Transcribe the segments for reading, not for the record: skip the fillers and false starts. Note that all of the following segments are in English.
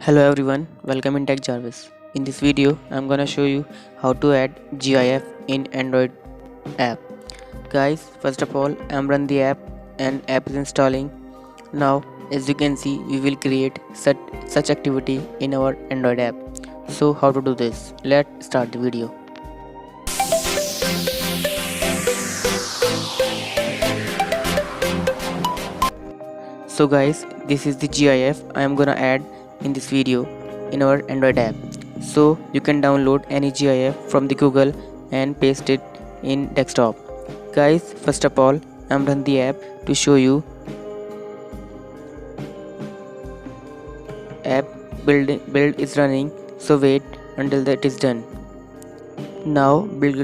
Hello everyone, welcome in Tech Jarvis. In this video, I'm gonna show you how to add GIF in Android app. Guys, first of all, I'm run the app and app is installing. Now, as you can see, we will create such activity in our Android app. So how to do this? Let's start the video. So guys, this is the GIF I am gonna add in this video in our Android app. So you can download any GIF from the Google and paste it in desktop. Guys, first of all, I'm run the app to show you. App build is running, so wait until that is done. Now build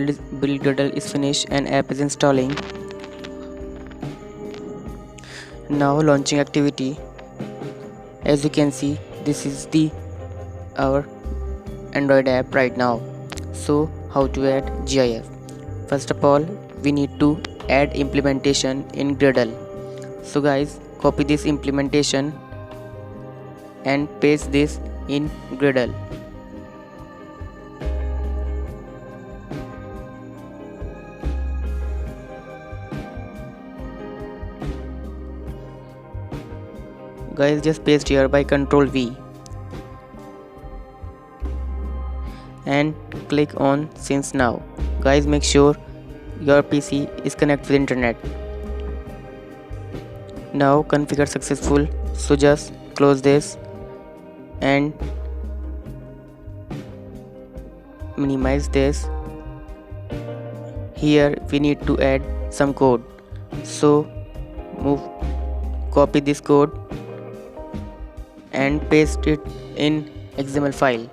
Gradle is finished and app is installing. Now launching activity. As you can see, this is our Android app right now. So how to add GIF? First of all, we need to add implementation in Gradle. So guys, copy this implementation and paste this in Gradle. Guys, just paste here by Ctrl V and click on Since Now. Guys, make sure your PC is connected with internet. Now configure successful, so just close this and minimize this. Here we need to add some code, so copy this code and paste it in XML file.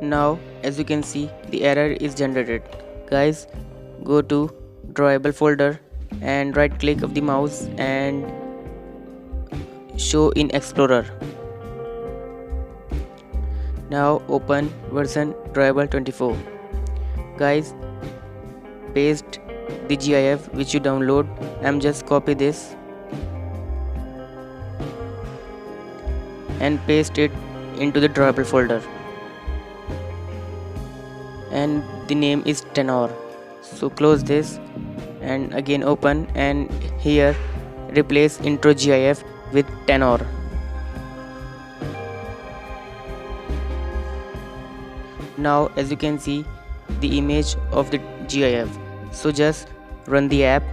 Now as you can see, the error is generated. Guys, go to drawable folder and right click of the mouse and show in Explorer. Now open version drawable 24. Guys, paste the GIF which you download. I'm just copy this and paste it into the drawable folder, and the name is tenor. So close this and again open, and here replace intro GIF with tenor. Now as you can see the image of the GIF, so just run the app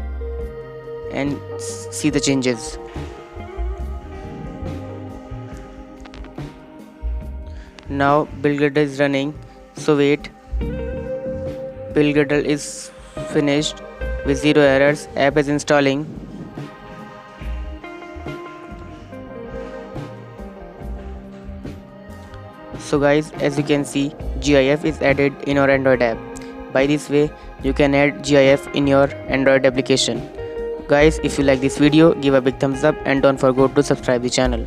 and see the changes. Now build Gradle is running, so wait. Build Gradle is finished with 0 errors. App is installing. So guys, as you can see, GIF is added in our Android app. By this way, you can add GIF in your Android application. Guys, if you like this video, give a big thumbs up and don't forget to subscribe the channel.